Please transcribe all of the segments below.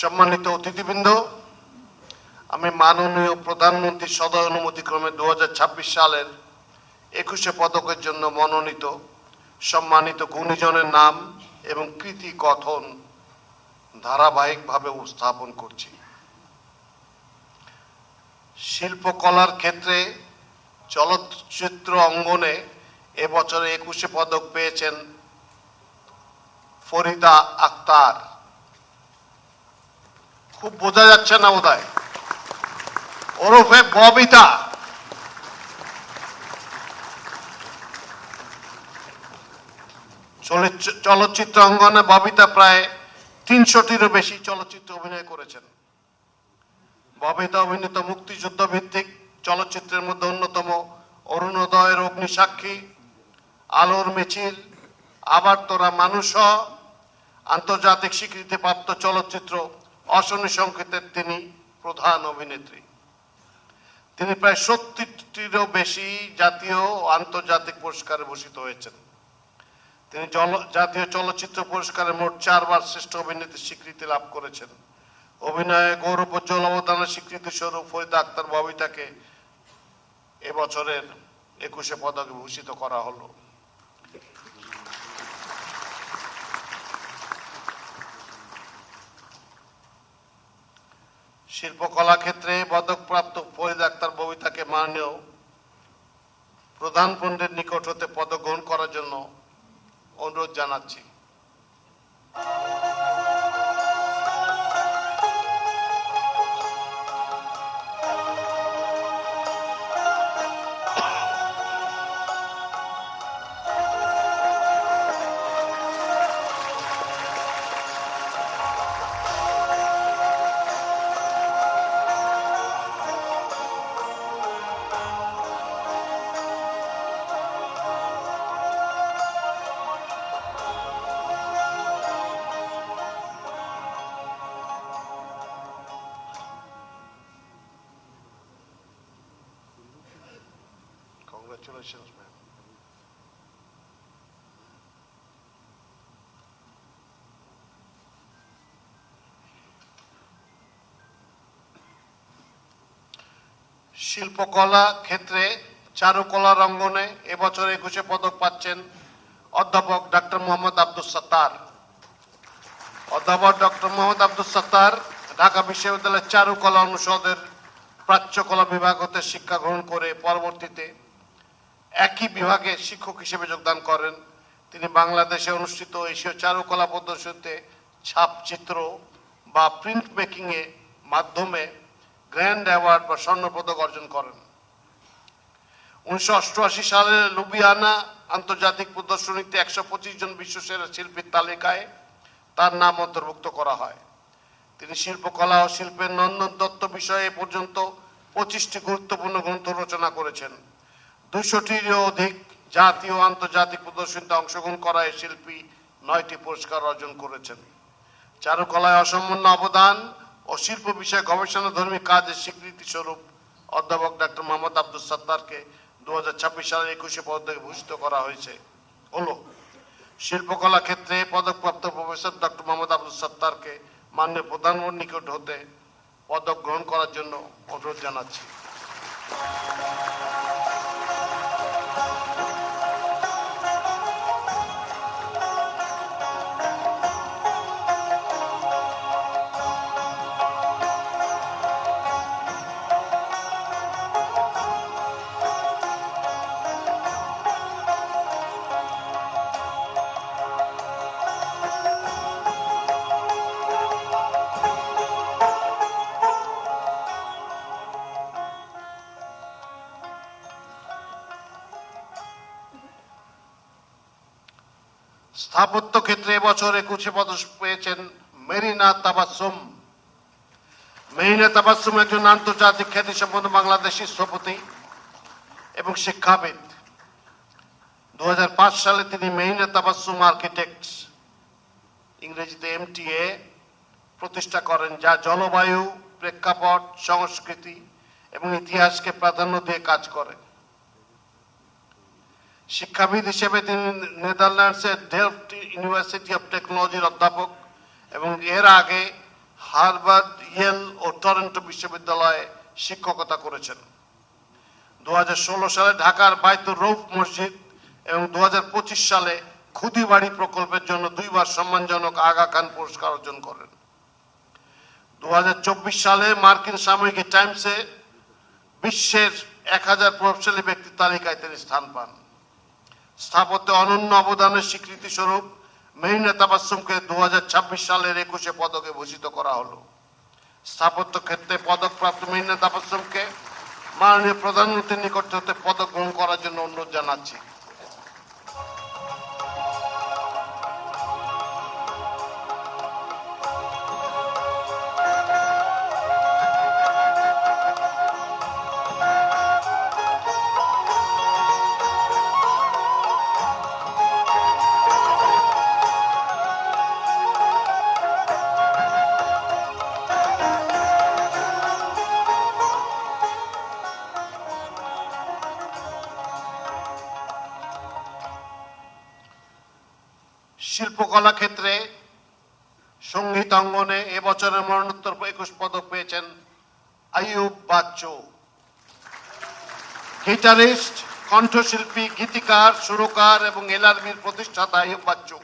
সম্মানিত অতিথিবৃন্দ, আমি মাননীয় প্রধানমন্ত্রীর সদয় অনুমতিক্রমে 2026 সালের 21শে পদকের জন্য মনোনীত সম্মানিত গুণীজনের নাম এবং কৃতি কথন ধারাবাহিকভাবে উপস্থাপন করছি। শিল্পকলার ক্ষেত্রে চলচ্চিত্র অঙ্গনে এবছরে 21শে পদক পেয়েছেন ফরিদা আক্তার। খুব বোঝা যাচ্ছে না বোধহয়, ওরফে ববিতা। চলচ্চিত্র অঙ্গনে ববিতা প্রায় 300টিরও বেশি চলচ্চিত্র অভিনয় করেছেন। ববিতা অভিনীত মুক্তিযুদ্ধ ভিত্তিক চলচ্চিত্রের মধ্যে অন্যতম অরুণোদয়ের অগ্নিসাক্ষী, আলোর মিছিল, আবার তোরা মানুষ, আন্তর্জাতিক স্বীকৃতিপ্রাপ্ত চলচ্চিত্র অশনি সংকেতের তিনি প্রধান অভিনেত্রী। তিনি প্রায় 70টিরও বেশি জাতীয় ও আন্তর্জাতিক পুরস্কারে ভূষিত হয়েছেন। তিনি জাতীয় চলচ্চিত্র পুরস্কারে মোট 4বার শ্রেষ্ঠ অভিনেত্রীর স্বীকৃতি লাভ করেছেন। অভিনয়ে গৌরবোজ্জ্বল অবদানের স্বীকৃতি স্বরূপ ফরিদা আক্তার ববিতাকে এবছরের 21শে পদকে ভূষিত করা হলো। শিল্পকলা ক্ষেত্রে পদকপ্রাপ্ত ফরিদা আক্তার ববিতাকে মাননীয় প্রধান পণ্ডিতের নিকট হতে পদক গ্রহণ করার জন্য অনুরোধ জানাচ্ছি। Congratulations, ma'am. শিল্পকলা ক্ষেত্রে চারুকলার অঙ্গনে এবছর 21শে পদক পাচ্ছেন অধ্যাপক ডক্টর মোহাম্মদ আব্দুস সাত্তার। অধ্যাপক ডক্টর মোহাম্মদ আব্দুস সাত্তার ঢাকা বিশ্ববিদ্যালয়ের চারুকলা অনুষদের প্রাচ্যকলা বিভাগ হতে শিক্ষা গ্রহণ করে পরবর্তীতে একই বিভাগে শিক্ষক হিসেবে যোগদান করেন। তিনি বাংলাদেশে অনুষ্ঠিত এশীয় চারুকলা প্রদর্শনীতে ছাপচিত্র বা প্রিন্ট মেকিং এর মাধ্যমে গ্র্যান্ড অ্যাওয়ার্ড বা স্বর্ণপদক অর্জন করেন। 1988 সালে লুবিয়ানা আন্তর্জাতিক প্রদর্শনীতে 125 জন বিশ্বসেরা শিল্পীর তালিকায় তার নাম অন্তর্ভুক্ত করা হয়। তিনি শিল্পকলা ও শিল্পের নন্দন তত্ত্ব বিষয়ে এ পর্যন্ত 25টি গুরুত্বপূর্ণ গ্রন্থ রচনা করেছেন। 200টিরও অধিক জাতীয় ও আন্তর্জাতিক প্রদর্শনীতে অংশগ্রহণ করা এই শিল্পী 9টি পুরস্কার অর্জন করেছেন। চারুকলায় অসামান্য অবদান ও শিল্প বিষয়ে গবেষণাধর্মী কাজের স্বীকৃতি স্বরূপ অধ্যাপক ডক্টর মোহাম্মদ আব্দুস সাত্তারকে 2026 সালের 21শে পদকে ভূষিত করা হয়েছে। শিল্পকলা ক্ষেত্রে পদকপ্রাপ্ত প্রফেসর ডক্টর মোহাম্মদ আব্দুস সাত্তারকে মাননীয় প্রধানমন্ত্রীর নিকট হতে পদক গ্রহণ করার জন্য অনুরোধ জানাচ্ছি। স্থাপত্য ক্ষেত্রে এবছর 21শে পদক পেয়েছেন মেরিনা তাবাসসুম। মেরিনা তাবাসসুম একজন আন্তর্জাতিক খ্যাতিসম্পন্ন বাংলাদেশি স্থপতি এবং শিক্ষাবিদ। 2005 সালে তিনি মেরিনা তাবাসসুম আর্কিটেক্টস, ইংরেজিতে MTA, প্রতিষ্ঠা করেন, যা জলবায়ু, প্রেক্ষাপট, সংস্কৃতি এবং ইতিহাসকে প্রাধান্য দিয়ে কাজ করে। শিক্ষাবিদ হিসেবে তিনি নেদারল্যান্ডসের ডেল্ফট ইউনিভার্সিটি অফ টেকনোলজির অধ্যাপক এবং এর আগে হার্ভার্ড, ইয়েল ও টরন্টো বিশ্ববিদ্যালয়ে শিক্ষকতা করেছেন। 2016 সালে ঢাকার বাইতুর রৌফ মসজিদ এবং 2025 সালে খুদিবাড়ি প্রকল্পের জন্য 2 বার সম্মানজনক আগা খান পুরস্কার অর্জন করেন। 2024 সালে মার্কিন সাময়িকী টাইমসে বিশ্বের 1000 প্রভাবশালী ব্যক্তির তালিকায় তিনি স্থান পান। স্থাপত্যে অনন্য অবদানের স্বীকৃতি স্বরূপ মেরিনা তাবাসসুমকে 2026 সালের 21শে পদকে ভূষিত করা হলো। স্থাপত্য ক্ষেত্রে পদকপ্রাপ্ত মেরিনা তাবাসসুমকে মাননীয় প্রধানমন্ত্রীর নিকট হতে পদক গ্রহণ করার জন্য অনুরোধ জানাচ্ছি। শিল্পকলা ক্ষেত্রে সঙ্গীত অঙ্গনে এবছরের মরণোত্তর 21 পদক পেয়েছেন আইয়ুব বাচ্চু। গিটারিস্ট, কণ্ঠশিল্পী, গীতিকার, সুরকার এবং এলআরবির প্রতিষ্ঠাতা আইয়ুব বাচ্চু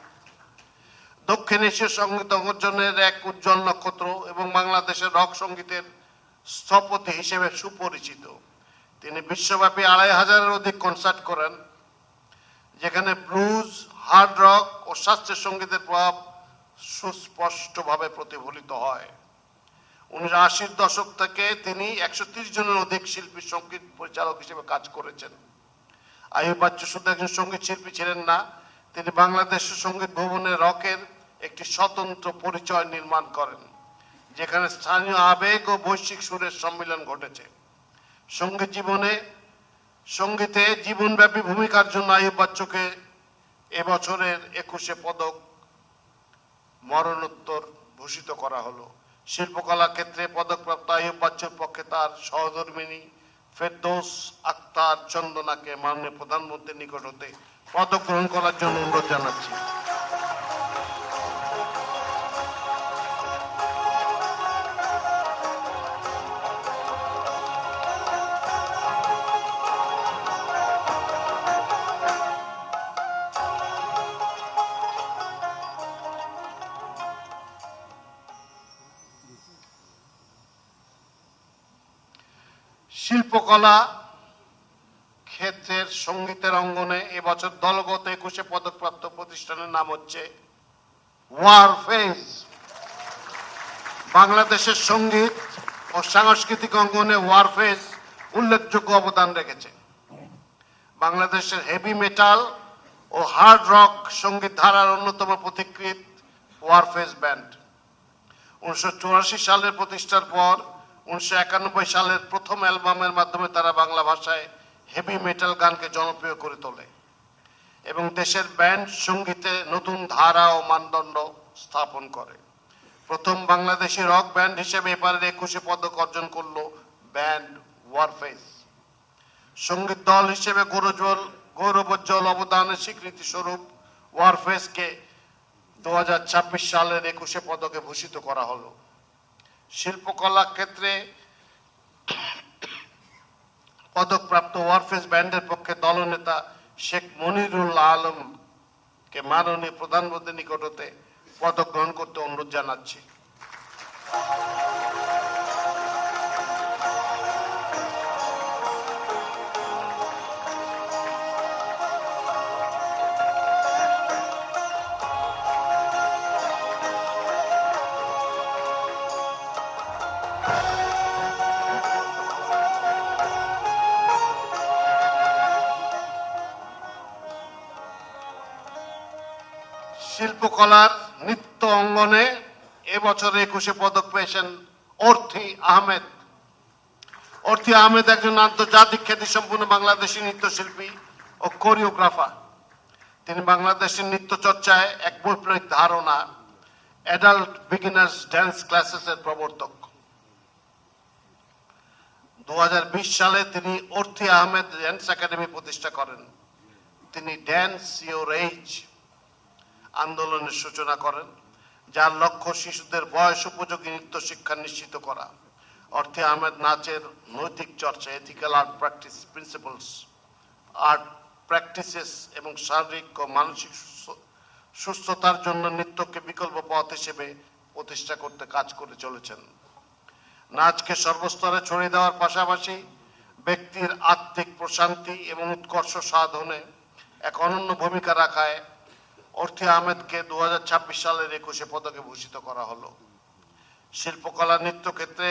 দক্ষিণ এশীয় সঙ্গীত অর্জনের এক উজ্জ্বল নক্ষত্র এবং বাংলাদেশের রক সঙ্গীতের স্থপতি হিসেবে সুপরিচিত। তিনি বিশ্বব্যাপী 2500-এর অধিক কনসার্ট করেন, যেখানে ব্লুজ, হার্ড রক ও শাস্ত্রীয় সঙ্গীতের প্রভাব সুস্পষ্টভাবে প্রতিফলিত হয়। 1980-র দশক থেকে তিনি 130 জনের অধিক শিল্পী সঙ্গীত পরিচালক হিসেবে কাজ করেছেন। আইয়ুব বাচ্চু শুধু একজন সঙ্গীত শিল্পী ছিলেন না, তিনি বাংলাদেশ সঙ্গীত ভবনে রকের একটি স্বতন্ত্র পরিচয় নির্মাণ করেন, যেখানে স্থানীয় আবেগ ও বৈশ্বিক সুরের সম্মিলন ঘটেছে। সঙ্গীতে জীবনব্যাপী ভূমিকার জন্য আইয়ুব বাচ্চুকে এবছরের 21শে পদক মরণোত্তর ভূষিত করা হলো। শিল্পকলা ক্ষেত্রে পদকপ্রাপ্ত আইয়ুব বাচ্চুর পক্ষে তার সহধর্মিণী ফেরদৌস আক্তার চন্দনাকে মাননীয় প্রধানমন্ত্রীর নিকট হতে পদক গ্রহণ করার জন্য অনুরোধ জানাচ্ছি। শিল্পকলা ক্ষেত্রের সঙ্গীতের অঙ্গনে এবছর দলগত 21শে পদকপ্রাপ্ত প্রতিষ্ঠানের নাম হচ্ছে ওয়ারফেজ। বাংলাদেশের সঙ্গীত ও সাংস্কৃতিক অঙ্গনে ওয়ারফেজ উল্লেখযোগ্য অবদান রেখেছে। বাংলাদেশের হেভি মেটাল ও হার্ড রক সঙ্গীত ধারার অন্যতম পথিকৃৎ ওয়ারফেজ ব্যান্ড। 1984 সালের প্রতিষ্ঠার পর 1991 সালের প্রথম অ্যালবামের মাধ্যমে তারা বাংলা ভাষায় হেভি মেটাল গানকে জনপ্রিয় করে তোলে এবং দেশের ব্যান্ড সঙ্গীতে নতুন ধারা ও মানদণ্ড স্থাপন করে। প্রথম বাংলাদেশি রক ব্যান্ড হিসেবে এবারের 21শে পদক অর্জন করল ব্যান্ড ওয়ারফেজ। সঙ্গীত দল হিসেবে গৌরবোজ্জ্বল অবদানের স্বীকৃতি স্বরূপ ওয়ারফেজকে 2026 সালের 21শে পদকে ভূষিত করা হলো। শিল্পকলা ক্ষেত্রে পদকপ্রাপ্ত ওয়ারফেজ ব্যান্ডের পক্ষে দলনেতা শেখ মনিরুল আলমকে মাননীয় প্রধানমন্ত্রীর নিকট হতে পদক গ্রহণ করতে অনুরোধ জানাচ্ছি। শিল্পকলার নৃত্য অঙ্গনে এবছর 21শে পদক পেয়েছেন অর্থী আহমেদ। অর্থী আহমেদ একজন আন্তর্জাতিক খ্যাতিসম্পন্ন বাংলাদেশি নৃত্যশিল্পী ও কোরিওগ্রাফার। তিনি বাংলাদেশের নৃত্য চর্চায় এক বৈপ্লবিক ধারণা অ্যাডাল্ট বিগিনার্স ড্যান্স ক্লাসেসের প্রবর্তক। 2020 সালে তিনি অর্থী আহমেদ ড্যান্স একাডেমি প্রতিষ্ঠা করেন। তিনি ড্যান্স ইওর এজ আন্দোলনের সূচনা করেন, যার লক্ষ্য শিশুদের বয়স উপযোগী নৃত্য শিক্ষা নিশ্চিত করা। অর্থে আহমেদ নাচের নৈতিক চর্চা, ethical art practice principles, art practices এবং শারীরিক ও মানসিক সুস্থতার জন্য নৃত্যকে বিকল্প পথ হিসেবে প্রতিষ্ঠা করতে কাজ করে চলেছেন। নাচকে সর্বস্তরে ছড়িয়ে দেওয়ার পাশাপাশি ব্যক্তির আত্মিক প্রশান্তি এবং উৎকর্ষ সাধনে এক অনন্য ভূমিকা রাখায় অর্থী আহমেদকে 2026 সালের 21শে পদকে ভূষিত করা হলো। শিল্পকলা নৃত্য ক্ষেত্রে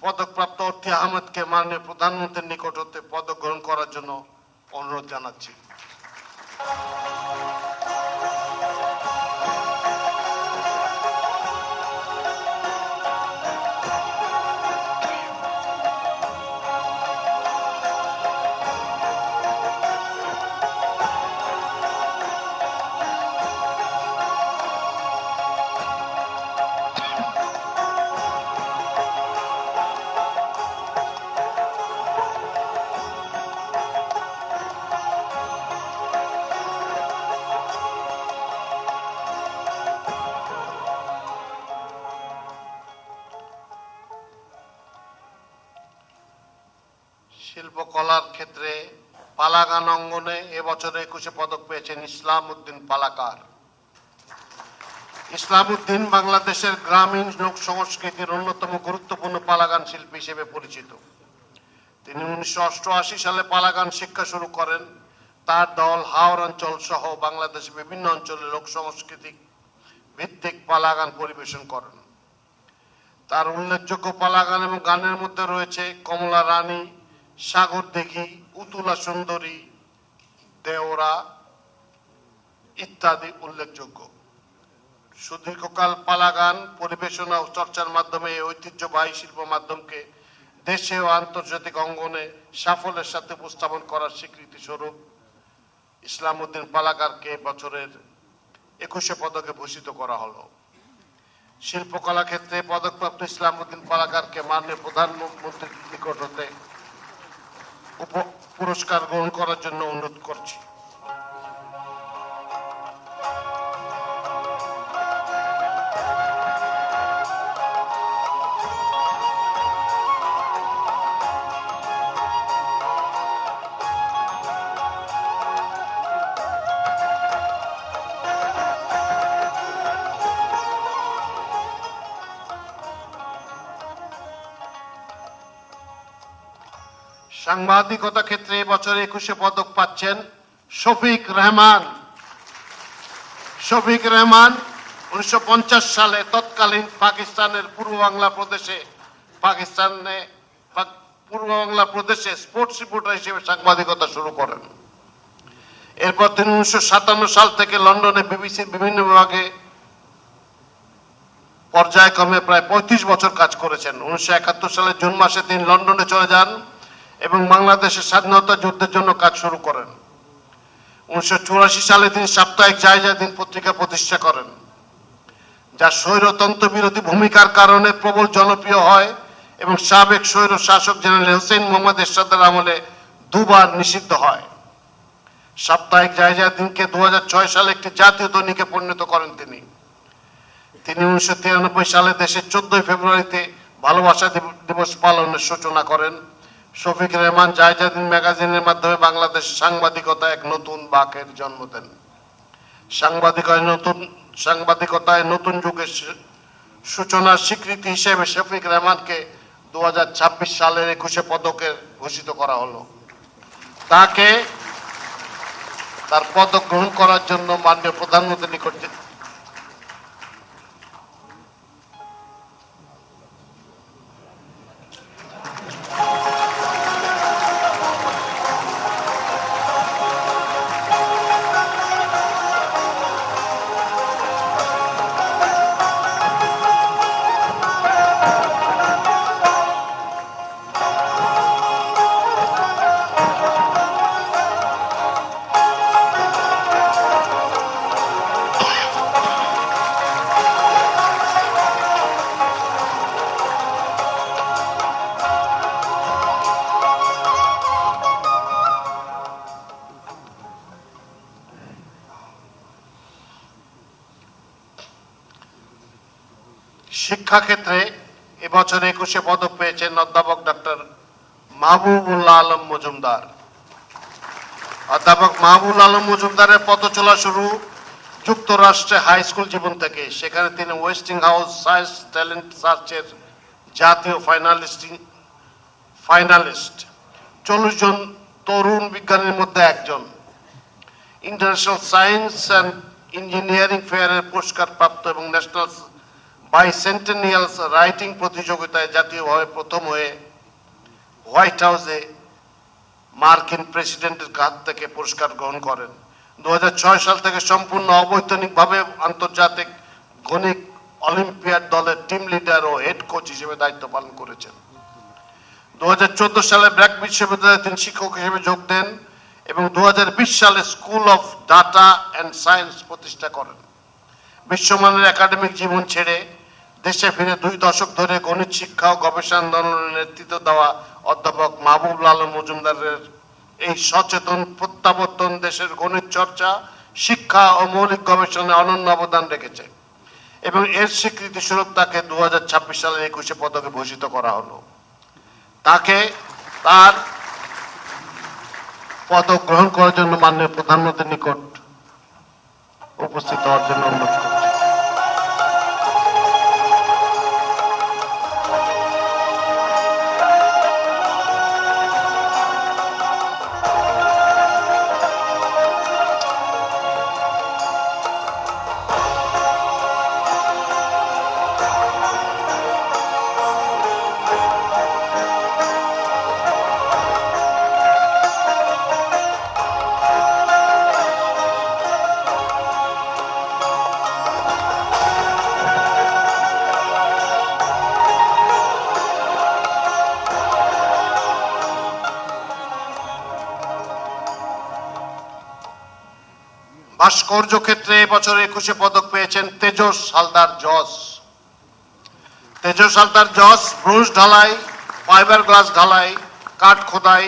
পদকপ্রাপ্ত অর্থী আহমেদকে মাননীয় প্রধানমন্ত্রীর নিকট হতে পদক গ্রহণ করার জন্য অনুরোধ জানাচ্ছি। শিল্পকলার ক্ষেত্রে পালা গান অঙ্গনে এবছর 21শে পদক পেয়েছেন ইসলাম উদ্দিন পালাকার। ইসলাম উদ্দিন বাংলাদেশের গ্রামীণ লোক সংস্কৃতির অন্যতম গুরুত্বপূর্ণ পালাগান শিল্পী হিসেবে পরিচিত। তিনি 1988 সালে পালাগান শিক্ষা শুরু করেন। তার দল হাওর অঞ্চল সহ বাংলাদেশের বিভিন্ন অঞ্চলে লোক সংস্কৃতি ভিত্তিক পালাগান পরিবেশন করেন। তার উল্লেখযোগ্য পালাগান এবং গানের মধ্যে রয়েছে কমলা রানী, সাগর দিঘি, উতুলা সুন্দরী, দেওরা ইত্যাদি উল্লেখযোগ্য। সুদীর্ঘকাল পালাগান পরিবেশনা ও চর্চার মাধ্যমে এই ঐতিহ্যবাহী শিল্প মাধ্যমকে দেশে ও আন্তর্জাতিক অঙ্গনে সাফল্যের সাথে উপস্থাপন করার স্বীকৃতি স্বরূপ ইসলাম উদ্দিন পালাকারকে বছরের 21শে পদকে ভূষিত করা হলো। শিল্পকলা ক্ষেত্রে পদকপ্রাপ্ত ইসলাম উদ্দিন পালাকারকে মাননীয় প্রধানমন্ত্রীর নিকট হতে পুরস্কার গ্রহণ করার জন্য অনুরোধ করছি। সাংবাদিকতা ক্ষেত্রে এবছর 21শে পদক পাচ্ছেন শফিক রেহমান। শফিক রেহমান 1950 সালে তৎকালীন পাকিস্তানের পূর্ব বাংলা প্রদেশে স্পোর্টস রিপোর্টার হিসেবে সাংবাদিকতা শুরু করেন। এরপর তিনি 1957 সাল থেকে লন্ডনে বিবিসির বিভিন্ন বিভাগে পর্যায়ক্রমে প্রায় 35 বছর কাজ করেছেন। 1971 সালের জুন মাসে তিনি লন্ডনে চলে যান এবং বাংলাদেশের স্বাধীনতা যুদ্ধের জন্য কাজ শুরু করেন। 1984 সালে তিনি সাপ্তাহিক জায়জাদিন পত্রিকা প্রতিষ্ঠা করেন, যা স্বৈরতন্ত্র বিরোধী ভূমিকার কারণে প্রবল জনপ্রিয় হয় এবং সাবেক স্বৈর শাসক জেনারেল হোসেন মোহাম্মদ এরশাদের আমলে দুবার নিষিদ্ধ হয়। সাপ্তাহিক জায়জাদিনকে 2006 সালে একটি জাতীয় দৈনিকে পরিণত করেন তিনি। 1993 সালে দেশের 14 ফেব্রুয়ারিতে ভালোবাসা দিবস পালনের সূচনা করেন। শফিক রেহমান জায়জাদিন ম্যাগাজিনের মাধ্যমে বাংলাদেশ সাংবাদিকতায় এক নতুন বাঁকের জন্ম দেন। সাংবাদিকতায় নতুন যুগের সূচনার স্বীকৃতি হিসেবে শফিক রেহমানকে 2026 সালের 21শে পদকে ভূষিত করা হলো। তাকে তার পদক গ্রহণ করার জন্য মাননীয় প্রধানমন্ত্রীর নিকট শিক্ষাক্ষেত্রে এবছর 21 পদক পেয়েছেন অধ্যাপক ডক্টর মাহবুবুল্লাহ আলম মজুমদার। অধ্যাপক মাহবুবুল আলম মজুমদারের পথ চলা শুরু যুক্তরাষ্ট্রে হাই স্কুল জীবন থেকে। সেখানে তিনি ওয়েস্টিং হাউস সায়েন্স ট্যালেন্ট সার্চের জাতীয় ফাইনালিস্ট 40 জন তরুণ বিজ্ঞানীর মধ্যে একজন। ইন্টারন্যাশনাল সায়েন্স অ্যান্ড ইঞ্জিনিয়ারিং ফেয়ারের পুরস্কার প্রাপ্ত এবং ন্যাশনাল বাইসেন্টেনিয়ালস রাইটিং প্রতিযোগিতায় জাতীয়ভাবে প্রথম হয়ে হোয়াইট হাউসে মার্কিন প্রেসিডেন্টের কাছ থেকে পুরস্কার গ্রহণ করেন। 2006 সাল থেকে সম্পূর্ণ অবৈতনিকভাবে আন্তর্জাতিক গণিত অলিম্পিয়াড দলের টিম লিডার ও হেড কোচ হিসেবে দায়িত্ব পালন করেছেন। 2014 সালে ব্র্যাক বিশ্ববিদ্যালয়ে তিনি শিক্ষক হিসেবে যোগ দেন এবং 2020 সালে school of data and science প্রতিষ্ঠা করেন। বিশ্বমানের একাডেমিক জীবন ছেড়ে দেশে ফিরে 2 দশক ধরে গণিত শিক্ষা ও গবেষণা আন্দোলনের নেতৃত্ব দেওয়া অধ্যাপক মাহবুবুল আলম মজুমদারের এই সচেতন প্রত্যাবর্তন দেশের গণিত চর্চা, শিক্ষা ও মৌলিক গবেষণায় অনন্য অবদান রেখেছে এবং এর স্বীকৃতি স্বরূপ তাকে 2026 সালের 21 পদকে ভূষিত করা হলো। তাকে তার পদক গ্রহণ করার জন্য মাননীয় প্রধানমন্ত্রীর নিকট উপস্থিত হওয়ার জন্য অনুরোধ করছি। ভাস্কর্য ক্ষেত্রে এবছর 21 পদক পেয়েছেন তেজস হালদার জস। তেজস হালদার জস ব্রোঞ্জ ঢালাই, ফাইবার গ্লাস ঢালাই, কাঠ খোদাই,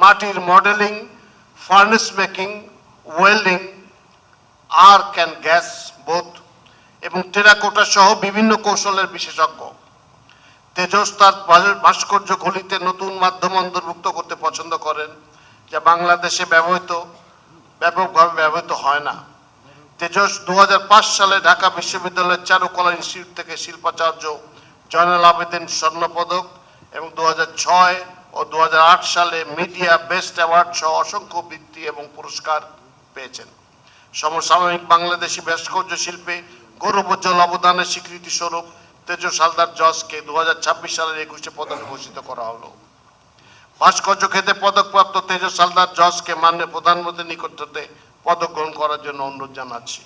মাটির modelling, furnace making, welding, arc and gas both এবং টেরাকোটা সহ বিভিন্ন কৌশলের বিশেষজ্ঞ। তেজস তার ভাস্কর্য গুলিতে নতুন মাধ্যম অন্তর্ভুক্ত করতে পছন্দ করেন যা বাংলাদেশে ব্যাপকভাবে ব্যবহৃত হয় না। তেজস 2005 সালে ঢাকা বিশ্ববিদ্যালয়ের চারুকলা ইনস্টিটিউট থেকে শিল্পাচার্য জয়নাল আবেদিন স্বর্ণপদক এবং 2006 ও 2008 সালে মিডিয়া বেস্ট অ্যাওয়ার্ড সহ অসংখ্য বৃত্তি এবং পুরস্কার পেয়েছেন। সমসাময়িক বাংলাদেশি ভাস্কর্য শিল্পে গৌরবোজ্জ্বল অবদানের স্বীকৃতি স্বরূপ তেজস হালদার জসকে 2026 সালের 21 পদকে ভূষিত করা হলো। ভাস্কর্য ক্ষেত্রে পদকপ্রাপ্ত তেজস হালদার জসকে মাননীয় প্রধানমন্ত্রীর নিকট হতে পদক গ্রহণ করার জন্য অনুরোধ জানাচ্ছি।